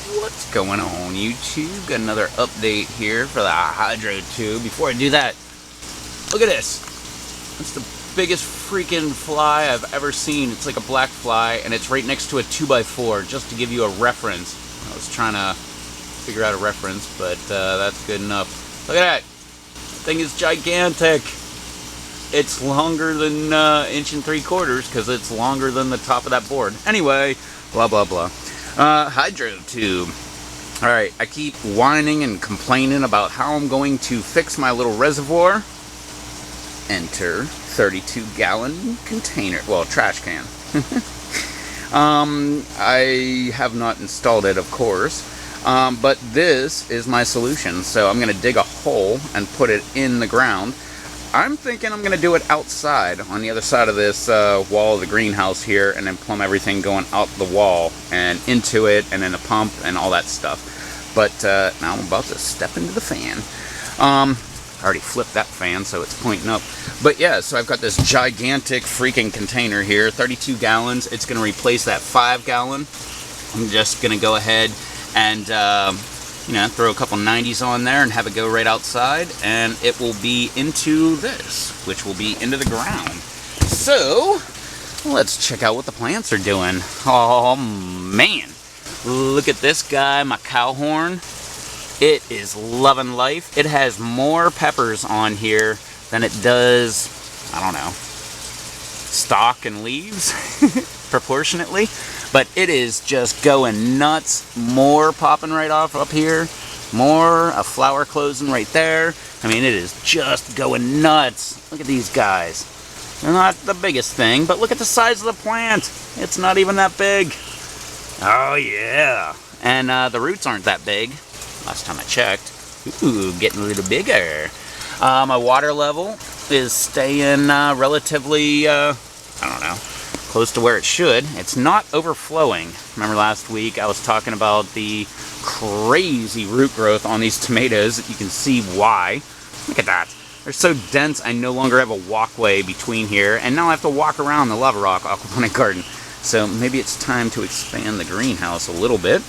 What's going on, YouTube? Got another update here for the hydro tube. Before I do that, look at this. It's the biggest freaking fly I've ever seen. It's like a black fly, and it's right next to a 2x4, just to give you a reference. I was trying to figure out a reference, but that's good enough. Look at that. The thing is gigantic. It's longer than 1 3/4 inches because it's longer than the top of that board. Anyway, blah, blah, blah. Hydro tube. Alright, I keep whining and complaining about how I'm going to fix my little reservoir. Enter 32-gallon container. Well, trash can. I have not installed it, of course. But this is my solution. So I'm going to dig a hole and put it in the ground. I'm thinking I'm going to do it outside on the other side of this wall of the greenhouse here, and then plumb everything going out the wall and into it, and then a pump and all that stuff. But now I'm about to step into the fan. I already flipped that fan, so it's pointing up. But yeah, so I've got this gigantic freaking container here, 32 gallons. It's going to replace that 5-gallon. I'm just going to go ahead and throw a couple 90s on there and have it go right outside, and it will be into this, which will be into the ground. So, let's check out what the plants are doing. Oh man, look at this guy, my cow horn. It is loving life. It has more peppers on here than it does, I don't know, stalk and leaves, proportionately. But it is just going nuts. More popping right off up here. More, a flower closing right there. I mean, it is just going nuts. Look at these guys. They're not the biggest thing, but look at the size of the plant. It's not even that big. Oh, yeah. And the roots aren't that big. Last time I checked. Ooh, getting a little bigger. My water level is staying relatively, I don't know, close to where it should. It's not overflowing. Remember last week I was talking about the crazy root growth on these tomatoes. You can see why. Look at that. They're so dense I no longer have a walkway between here, and now I have to walk around the lava rock aquaponic garden. So maybe it's time to expand the greenhouse a little bit.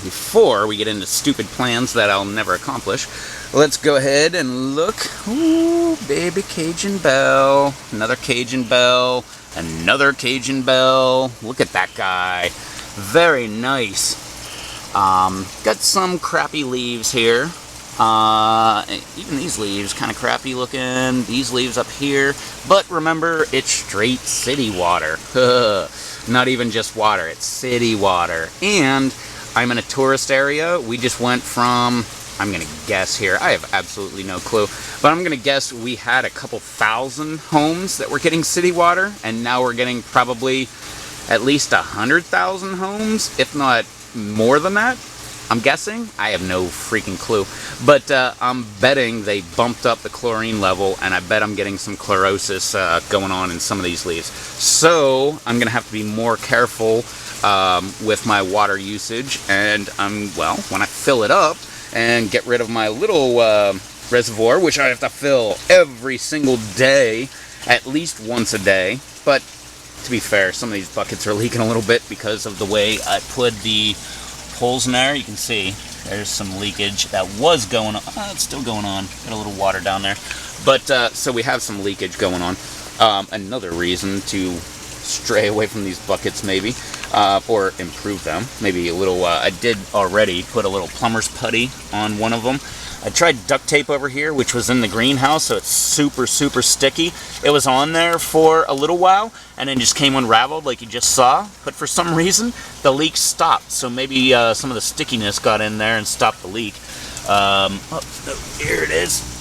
Before we get into stupid plans that I'll never accomplish, let's go ahead and look. Ooh, baby Cajun bell. Another Cajun bell. Another Cajun bell. Look at that guy. Very nice. Got some crappy leaves here. Even these leaves kind of crappy looking. These leaves up here. But remember, it's straight city water. Not even just water. It's city water. And I'm in a tourist area. We just went from, I'm going to guess here, I have absolutely no clue, but I'm going to guess we had a couple thousand homes that were getting city water, and now we're getting probably at least 100,000 homes, if not more than that. I'm guessing. I have no freaking clue. But I'm betting they bumped up the chlorine level, and I bet I'm getting some chlorosis going on in some of these leaves. So I'm going to have to be more careful with my water usage, and when I fill it up and get rid of my little reservoir, which I have to fill every single day, at least once a day. But to be fair, some of these buckets are leaking a little bit because of the way I put the holes in there. You can see there's some leakage that was going on. It's still going on. Got a little water down there. But so we have some leakage going on. Another reason to stray away from these buckets, maybe, or improve them. Maybe a little, I did already put a little plumber's putty on one of them. I tried duct tape over here, which was in the greenhouse, so it's super, super sticky. It was on there for a little while, and then just came unraveled like you just saw. But for some reason, the leak stopped. So maybe some of the stickiness got in there and stopped the leak. Here it is.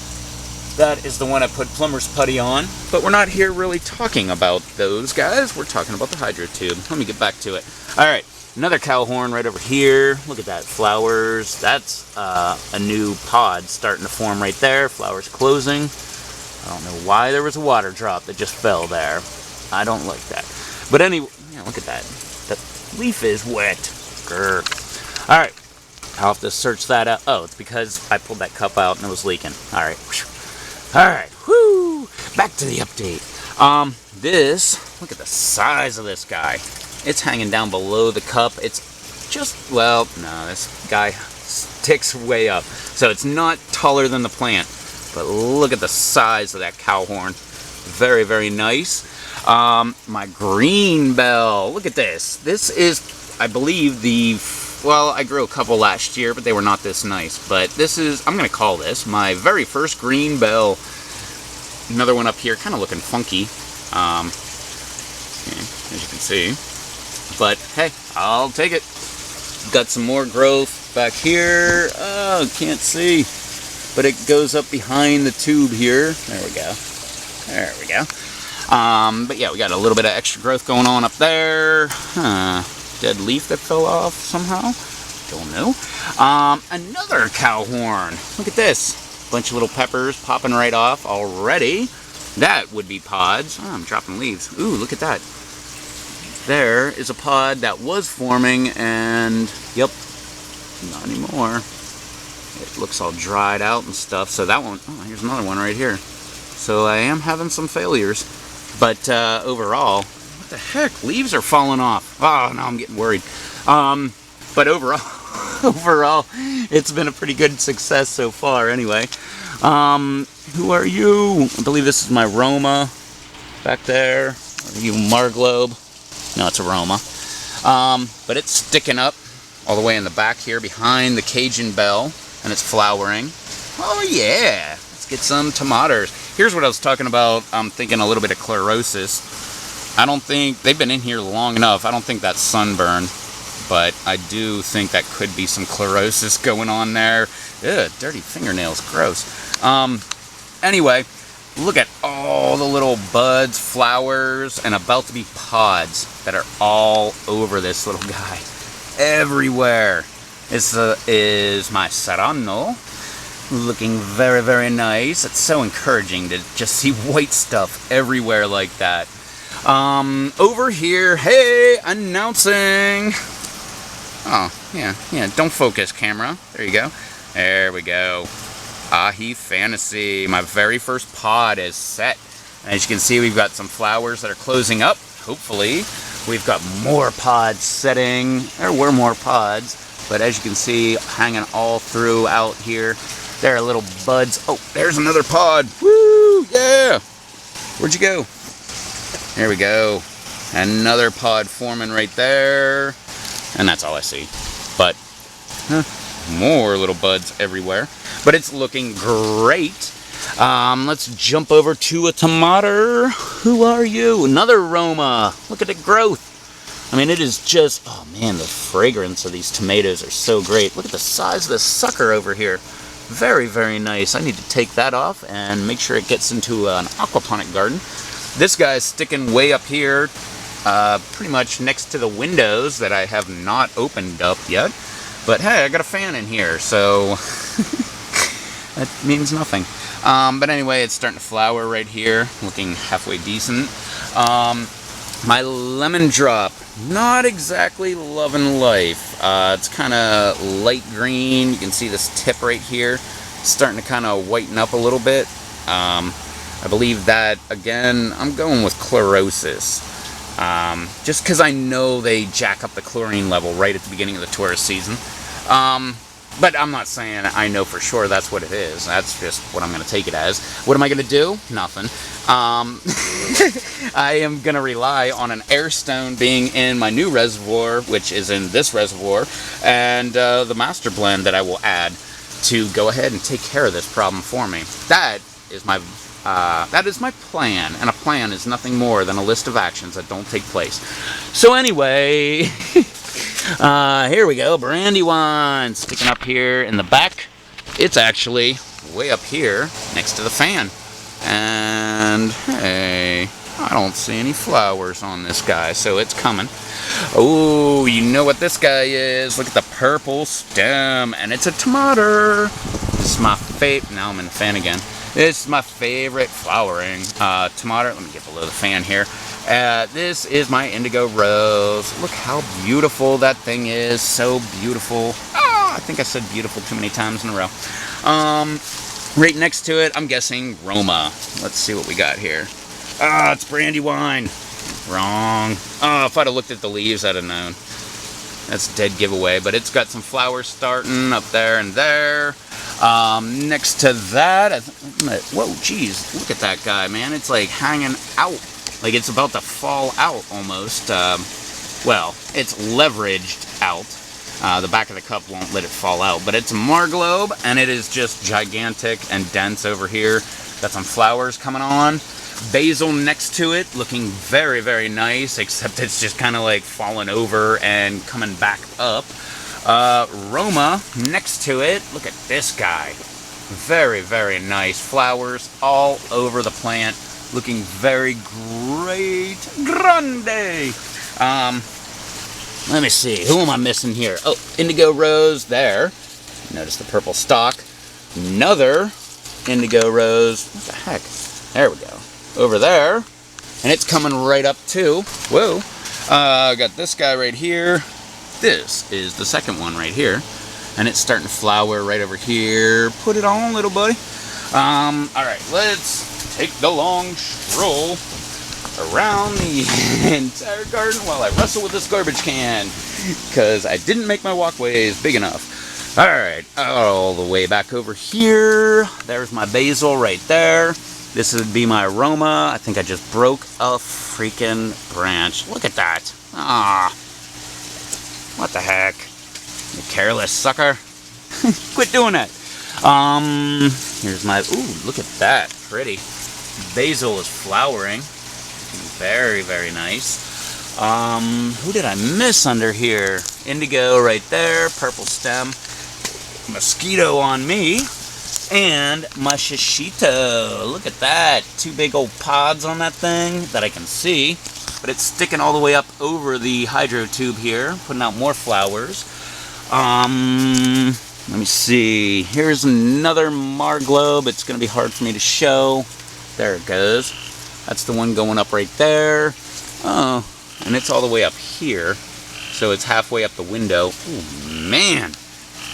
That is the one I put plumber's putty on. But we're not here really talking about those guys. We're talking about the hydro tube. Let me get back to it. All right. Another cow horn right over here. Look at that, flowers. That's a new pod starting to form right there. Flowers closing. I don't know why there was a water drop that just fell there. I don't like that. But anyway, yeah, look at that. The leaf is wet. Grr. All right, I'll have to search that out. Oh, it's because I pulled that cup out and it was leaking. All right. All right. Whoo! Back to the update. Look at the size of this guy. It's hanging down below the cup. It's just, well, no, this guy sticks way up. So it's not taller than the plant, but look at the size of that cow horn. Very, very nice. My green bell, look at this. This is, I believe, well, I grew a couple last year, but they were not this nice. But this is, I'm going to call this my very first green bell. Another one up here, kind of looking funky. As you can see. But hey, I'll take it. Got some more growth back here. Oh, can't see. But it goes up behind the tube here. There we go. There we go. But yeah, we got a little bit of extra growth going on up there. Dead leaf that fell off somehow. Don't know. Another cow horn. Look at this. Bunch of little peppers popping right off already. That would be pods. Oh, I'm dropping leaves. Ooh, look at that. There is a pod that was forming, and yep, not anymore. It looks all dried out and stuff. So that one, oh, here's another one right here. So I am having some failures. But overall, what the heck? Leaves are falling off. Oh, now I'm getting worried. But overall, it's been a pretty good success so far anyway. Who are you? I believe this is my Roma back there. Are you Marglobe? No, it's a Roma. But it's sticking up all the way in the back here behind the Cajun bell, and it's flowering. Oh yeah, let's get some tomatoes. Here's what I was talking about. I'm thinking a little bit of chlorosis. I don't think, they've been in here long enough. I don't think that's sunburn, but I do think that could be some chlorosis going on there. Ugh, dirty fingernails, gross. Anyway, look at all the little buds, flowers, and about to be pods that are all over this little guy. Everywhere. This is my Serrano. Looking very, very nice. It's so encouraging to just see white stuff everywhere like that. Over here, hey, announcing. Oh, yeah, don't focus, camera. There you go. There we go. Ahi Fantasy. My very first pod is set. As you can see, we've got some flowers that are closing up, hopefully. We've got more pods setting. There were more pods, but as you can see, hanging all throughout here. There are little buds. Oh, there's another pod. Woo, yeah. Where'd you go? There we go. Another pod forming right there. And that's all I see. But more little buds everywhere. But it's looking great. Let's jump over to a tomato. Who are you? Another Roma. Look at the growth. I mean, it is just, oh man, the fragrance of these tomatoes are so great. Look at the size of this sucker over here. Very, very nice. I need to take that off and make sure it gets into an aquaponic garden. This guy's sticking way up here, pretty much next to the windows that I have not opened up yet. But hey, I got a fan in here, so that means nothing. But anyway, it's starting to flower right here, looking halfway decent. My lemon drop, not exactly loving life. It's kind of light green. You can see this tip right here. It's starting to kind of whiten up a little bit. I believe that, again, I'm going with chlorosis. Just because I know they jack up the chlorine level right at the beginning of the tourist season. But I'm not saying I know for sure that's what it is. That's just what I'm going to take it as. What am I going to do? Nothing. I am going to rely on an air stone being in my new reservoir, which is in this reservoir, and the master blend that I will add to go ahead and take care of this problem for me. That is my plan, and a plan is nothing more than a list of actions that don't take place. So anyway, here we go, Brandywine, sticking up here in the back. It's actually way up here next to the fan. And hey, I don't see any flowers on this guy, so it's coming. Oh, you know what this guy is. Look at the purple stem, and it's a tomato. This is my favorite. Now I'm in the fan again. This is my favorite flowering tomato. Let me get below the fan here. This is my indigo rose. Look how beautiful that thing is. So beautiful. Oh, I think I said beautiful too many times in a row. Right next to it, I'm guessing Roma. Let's see what we got here. It's Brandywine. Wrong. Oh, if I'd have looked at the leaves, I'd have known. That's dead giveaway, but it's got some flowers starting up there and there. Next to that, whoa, geez, look at that guy, man. It's like hanging out, like it's about to fall out almost. Well, it's leveraged out. The back of the cup won't let it fall out, but it's a Marglobe, and it is just gigantic and dense over here. Got some flowers coming on. Basil next to it, looking very, very nice, except it's just kind of like falling over and coming back up. Roma next to it, look at this guy. Very, very nice. Flowers all over the plant, looking very great. Grande! Let me see, who am I missing here? Oh, indigo rose there. Notice the purple stalk. Another indigo rose. What the heck? There we go. Over there. And it's coming right up too. Whoa. Got this guy right here. This is the second one right here. And it's starting to flower right over here. Put it on, little buddy. Alright, let's take the long stroll around the entire garden while I wrestle with this garbage can, because I didn't make my walkways big enough. Alright, all the way back over here. There's my basil right there. This would be my aroma. I think I just broke a freaking branch. Look at that. Ah, what the heck? You careless sucker. Quit doing that. Here's my, ooh, look at that. Pretty. Basil is flowering. Very, very nice. Who did I miss under here? Indigo right there, purple stem, mosquito on me, and my shishito. Look at that. Two big old pods on that thing that I can see, but it's sticking all the way up over the hydro tube here, putting out more flowers. Let me see. Here's another Marglobe. It's going to be hard for me to show. There it goes. That's the one going up right there. Oh, and it's all the way up here. So it's halfway up the window. Oh, man.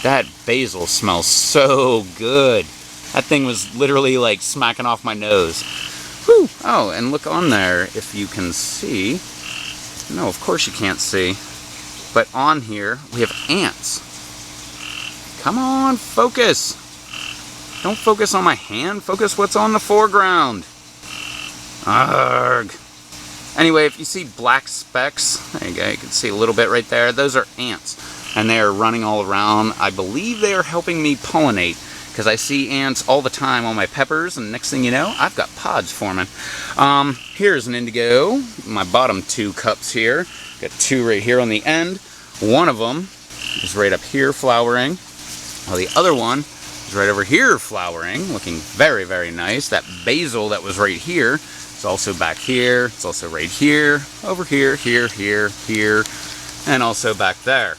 That basil smells so good. That thing was literally like smacking off my nose. Whew. Oh, and look on there if you can see. No, of course you can't see. But on here, we have ants. Come on, focus. Don't focus on my hand. Focus what's on the foreground. Arrgh. Anyway, if you see black specks, there you go, you can see a little bit right there. Those are ants, and they are running all around. I believe they are helping me pollinate, because I see ants all the time on my peppers, and next thing you know, I've got pods forming. Here's an indigo, my bottom two cups here. Got two right here on the end. One of them is right up here flowering, while the other one is right over here flowering, looking very, very nice. That basil that was right here, it's also back here, it's also right here, over here, here, here, here, and also back there.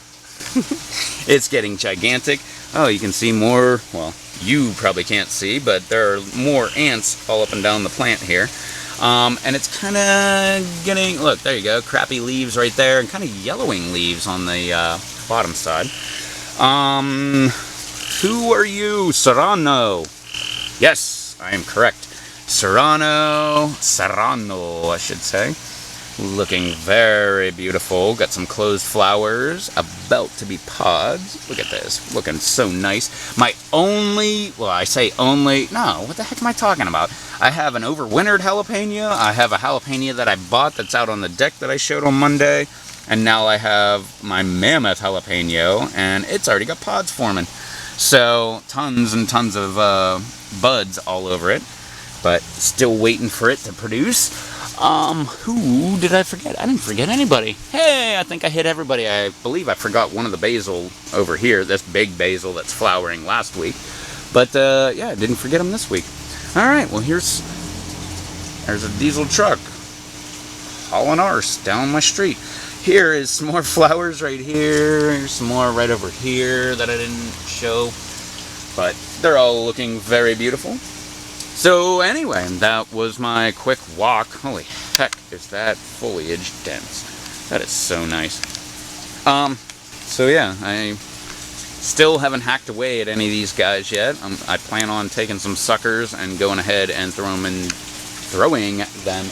It's getting gigantic. Oh, you can see more, well, you probably can't see, but there are more ants all up and down the plant here. And it's kind of getting, look, there you go, crappy leaves right there, and kind of yellowing leaves on the bottom side. Who are you? Serrano. Yes, I am correct. Serrano, I should say. Looking very beautiful. Got some closed flowers, about to be pods. Look at this, looking so nice. My only, well, I say only, no, what the heck am I talking about? I have an overwintered jalapeno. I have a jalapeno that I bought that's out on the deck that I showed on Monday. And now I have my mammoth jalapeno, and it's already got pods forming. So, tons and tons of buds all over it. But still waiting for it to produce. Who did I forget? I didn't forget anybody. Hey, I think I hit everybody. I believe I forgot one of the basil over here. This big basil that's flowering last week. But, yeah, I didn't forget them this week. Alright, well, there's a diesel truck hauling arse down my street. Here is some more flowers right here. Here's some more right over here that I didn't show. But they're all looking very beautiful. So anyway, that was my quick walk. Holy heck, is that foliage dense. That is so nice. So yeah, I still haven't hacked away at any of these guys yet. I plan on taking some suckers and going ahead and throwing them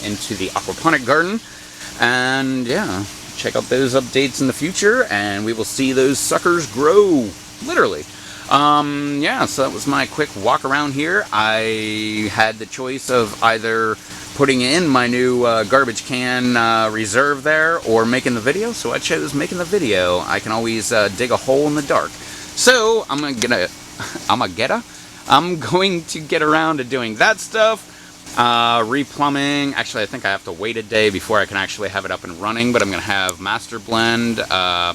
into the aquaponic garden. And yeah, check out those updates in the future, and we will see those suckers grow, literally. Yeah, so that was my quick walk around here. I had the choice of either putting in my new garbage can reserve there or making the video, so I chose making the video. I can always dig a hole in the dark. So I'm going to get around to doing that stuff. Replumbing. Actually, I think I have to wait a day before I can actually have it up and running, but I'm going to have Master Blend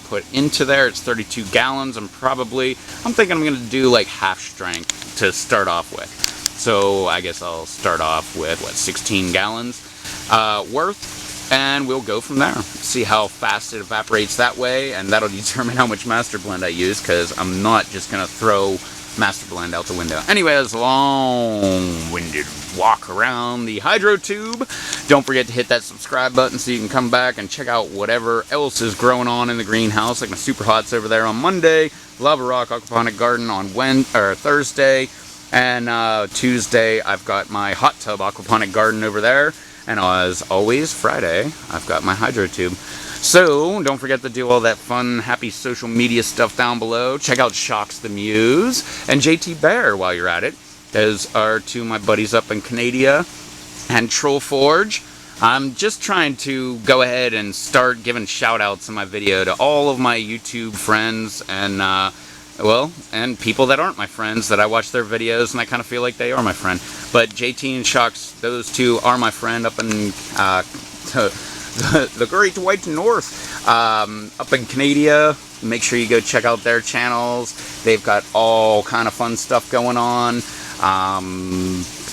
put into there. It's 32 gallons. I'm thinking I'm going to do like half strength to start off with. So I guess I'll start off with, 16 gallons worth, and we'll go from there. See how fast it evaporates that way, and that'll determine how much Master Blend I use, because I'm not just going to throw Master Blend out the window. Anyway, it's a long-winded walk around the hydro tube. Don't forget to hit that subscribe button so you can come back and check out whatever else is growing on in the greenhouse, like my Super Hots over there on Monday, Lava Rock Aquaponic Garden on Thursday, and Tuesday I've got my hot tub aquaponic garden over there, and as always, Friday I've got my hydro tube. So, don't forget to do all that fun, happy social media stuff down below. Check out Shocks the Muse and JT Bear while you're at it. Those are two of my buddies up in Canada. And Troll Forge. I'm just trying to go ahead and start giving shout-outs in my video to all of my YouTube friends and, and people that aren't my friends, that I watch their videos and I kind of feel like they are my friend. But JT and Shocks, those two are my friend up in the Great White North, up in Canada. Make sure you go check out their channels. They've got all kind of fun stuff going on.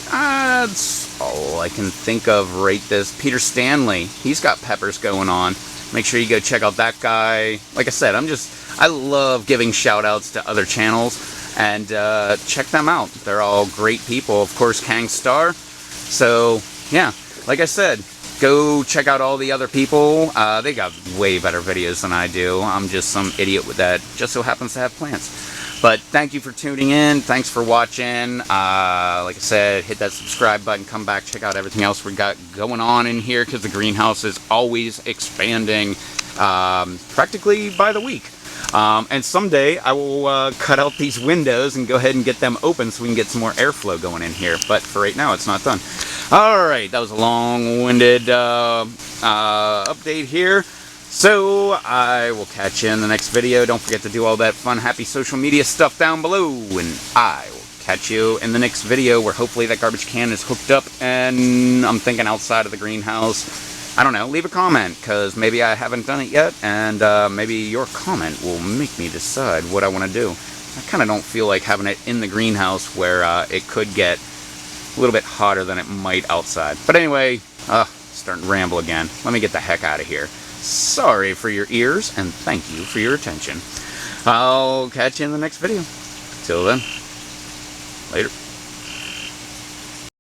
That's all I can think of right this. Peter Stanley, he's got peppers going on. Make sure you go check out that guy. Like I said, I love giving shout outs to other channels, and check them out. They're all great people. Of course, Kang Star. So yeah, like I said, go check out all the other people. They got way better videos than I do. I'm just some idiot that just so happens to have plants. But thank you for tuning in. Thanks for watching. Like I said, hit that subscribe button. Come back, check out everything else we got going on in here, because the greenhouse is always expanding practically by the week. And someday I will cut out these windows and go ahead and get them open so we can get some more airflow going in here. But for right now, it's not done. Alright, that was a long-winded update here. So I will catch you in the next video. Don't forget to do all that fun, happy social media stuff down below. And I will catch you in the next video where hopefully that garbage can is hooked up and I'm thinking outside of the greenhouse. I don't know, leave a comment, because maybe I haven't done it yet, and maybe your comment will make me decide what I want to do. I kind of don't feel like having it in the greenhouse where it could get a little bit hotter than it might outside. But anyway, starting to ramble again. Let me get the heck out of here. Sorry for your ears, and thank you for your attention. I'll catch you in the next video. Till then, later.